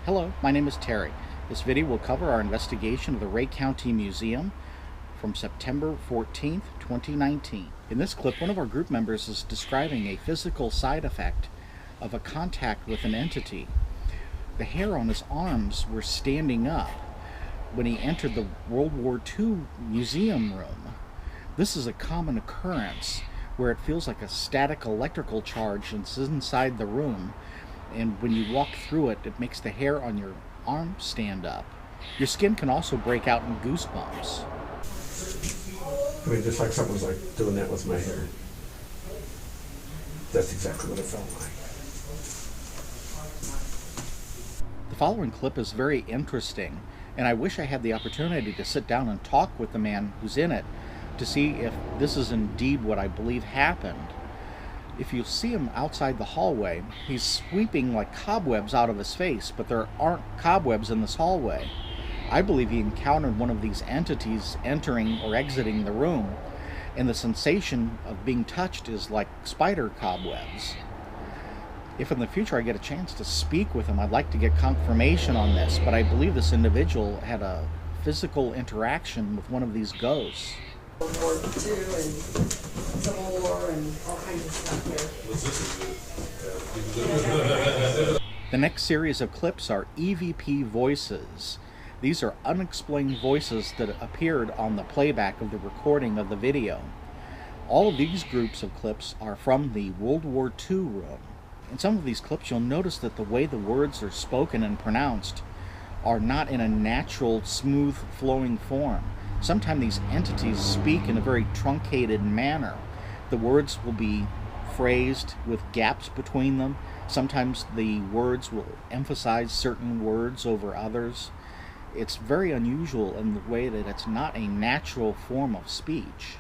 Hello, my name is Terry. This video will cover our investigation of the Ray County Museum from September 14th, 2019. In this clip, one of our group members is describing a physical side effect of a contact with an entity. The hair on his arms were standing up when he entered the World War II museum room. This is a common occurrence where it feels like a static electrical charge is inside the room, and when you walk through it, it makes the hair on your arm stand up. Your skin can also break out in goosebumps. I mean, just like someone's like doing that with my hair. That's exactly what it felt like. The following clip is very interesting, and I wish I had the opportunity to sit down and talk with the man who's in it to see if this is indeed what I believe happened. If you see him outside the hallway, he's sweeping like cobwebs out of his face, but there aren't cobwebs in this hallway. I believe he encountered one of these entities entering or exiting the room, and the sensation of being touched is like spider cobwebs. If in the future I get a chance to speak with him, I'd like to get confirmation on this, but I believe this individual had a physical interaction with one of these ghosts. World War II and Civil War and all kinds of stuff here. The next series of clips are EVP voices. These are unexplained voices that appeared on the playback of the recording of the video. All of these groups of clips are from the World War II room. In some of these clips, you'll notice that the way the words are spoken and pronounced are not in a natural, smooth, flowing form. Sometimes these entities speak in a very truncated manner. The words will be phrased with gaps between them. Sometimes the words will emphasize certain words over others. It's very unusual in the way that it's not a natural form of speech.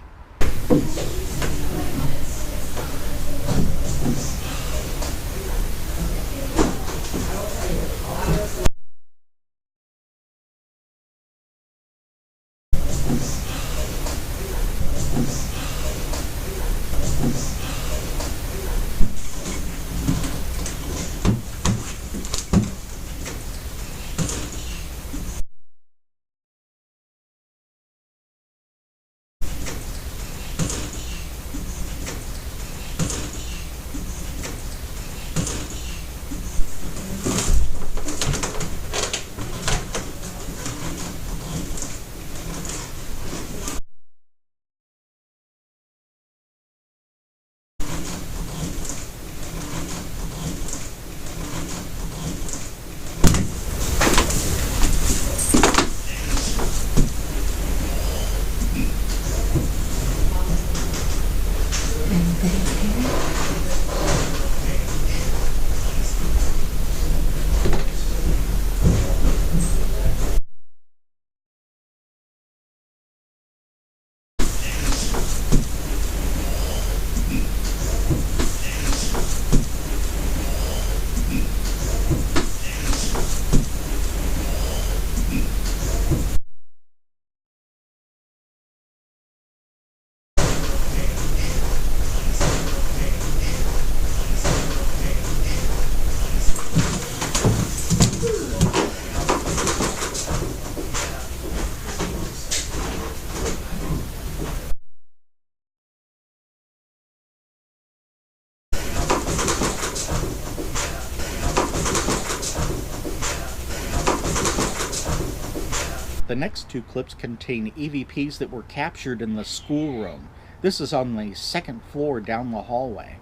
The next two clips contain EVPs that were captured in the schoolroom. This is on the second floor down the hallway.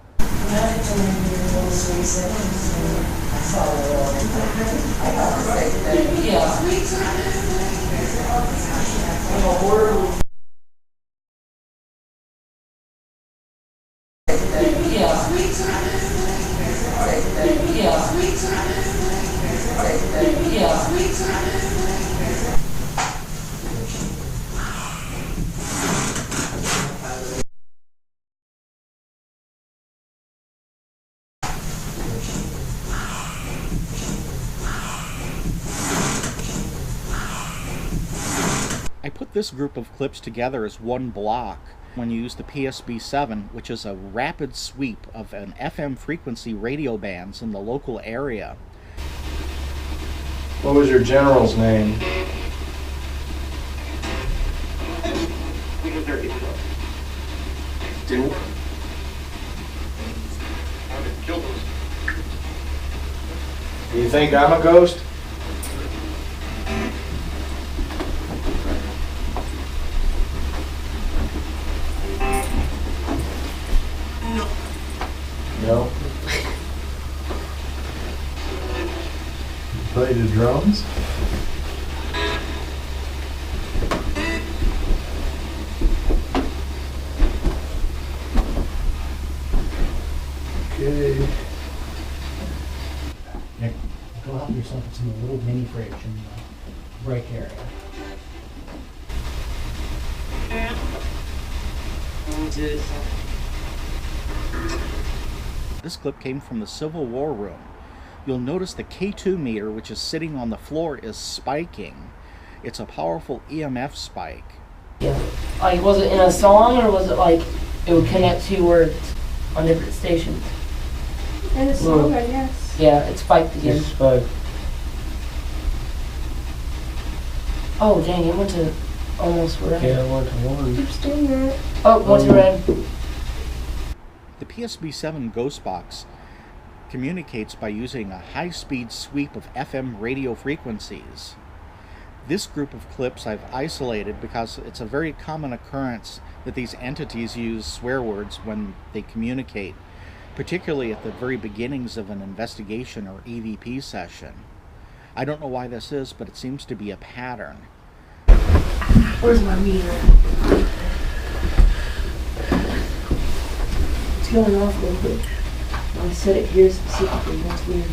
I put this group of clips together as one block when you use the PSB-7, which is a rapid sweep of an FM frequency radio bands in the local area. What was your general's name? Didn't Do you think I'm a ghost? No. Play the drums? Okay. Nick, go help yourself with some little mini fridge in the break area. This clip came from the Civil War room. You'll notice the K2 meter, which is sitting on the floor, is spiking. It's a powerful EMF spike. Yeah. Like, was it in a song, or was it like it would connect two words on different stations? And a song, I guess. Yeah, it spiked again. Oh, dang, it went to almost red. Yeah, 1 to 1. Keeps doing that. Oh, went to red. The PSB-7 ghost box communicates by using a high-speed sweep of FM radio frequencies. This group of clips I've isolated because it's a very common occurrence that these entities use swear words when they communicate, particularly at the very beginnings of an investigation or EVP session. I don't know why this is, but it seems to be a pattern. Where's my meter? It's going off a little bit. I set it here specifically. That's weird.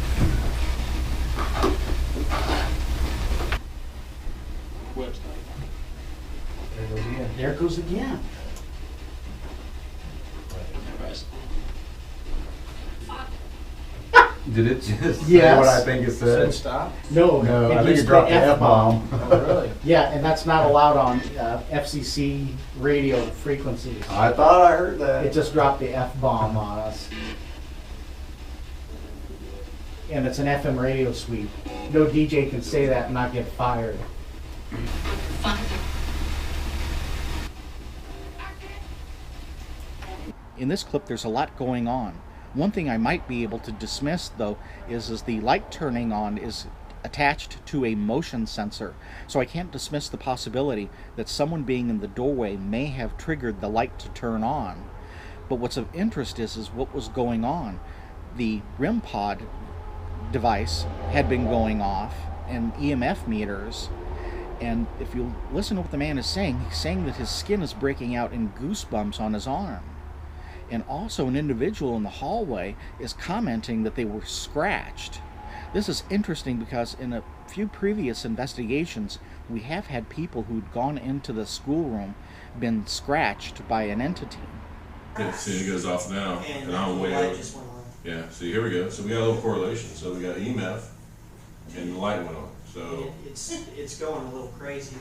There it goes again. There it goes again. Did it just say Yes. what I think it Said said? stop? No, No, I think used it dropped the the F-bomb. Oh, really? Yeah, and that's not allowed on FCC radio frequencies. I thought I heard that. It just dropped the F-bomb on us. And it's an FM radio sweep. No DJ can say that and not get fired. In this clip, there's a lot going on. One thing I might be able to dismiss, though, is the light turning on is attached to a motion sensor, so I can't dismiss the possibility that someone being in the doorway may have triggered the light to turn on. But what's of interest is what was going on. The REM pod device had been going off, and EMF meters, and if you listen to what the man is saying, he's saying that his skin is breaking out in goosebumps on his arm. And also an individual in the hallway is commenting that they were scratched. This is interesting because in a few previous investigations, we have had people who'd gone into the schoolroom been scratched by an entity. Yeah, see, it goes off now, and I'm way over. Yeah, see, here we go. So we got a little correlation. So we got EMF, and the light went on. So It's going a little crazy.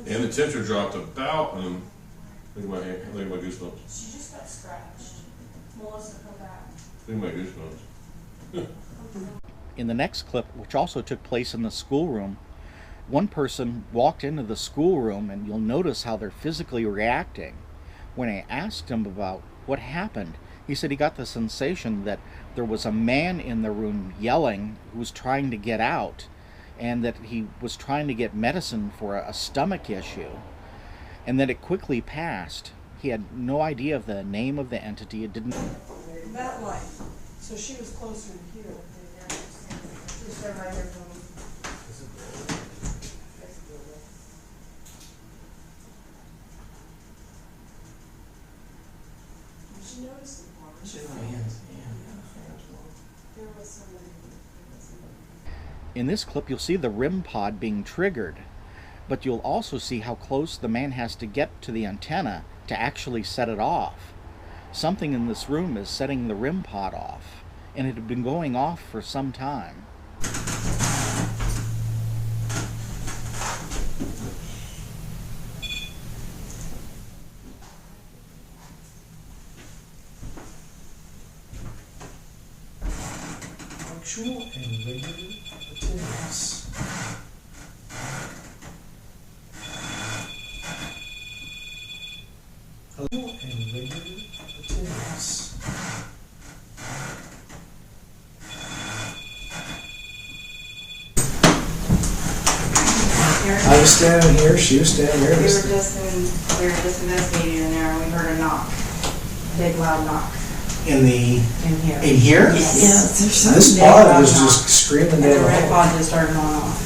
and the temperature dropped about. Look at my hand. Look at my goosebumps. She just got scratched. Melissa, come back. Look at my goosebumps. In the next clip, which also took place in the schoolroom, one person walked into the schoolroom, and you'll notice how they're physically reacting. When I asked him about what happened, he said he got the sensation that there was a man in the room yelling who was trying to get out, and that he was trying to get medicine for a stomach issue, and that it quickly passed. He had no idea of the name of the entity. It didn't. That light. So she was closer to here. She was right here from me. She noticed the part. There was somebody. In this clip, you'll see the REM pod being triggered, but you'll also see how close the man has to get to the antenna to actually set it off. Something in this room is setting the REM pod off, and it had been going off for some time. Actual and regular attendance. Hello and regular attendance. I was standing here, she was standing here. We were just investigating in there and we heard a knock, a big loud knock In the, in here. in here? Yes, there's This big pod loud was knock. just screaming And the down the red hall. pod just started going off.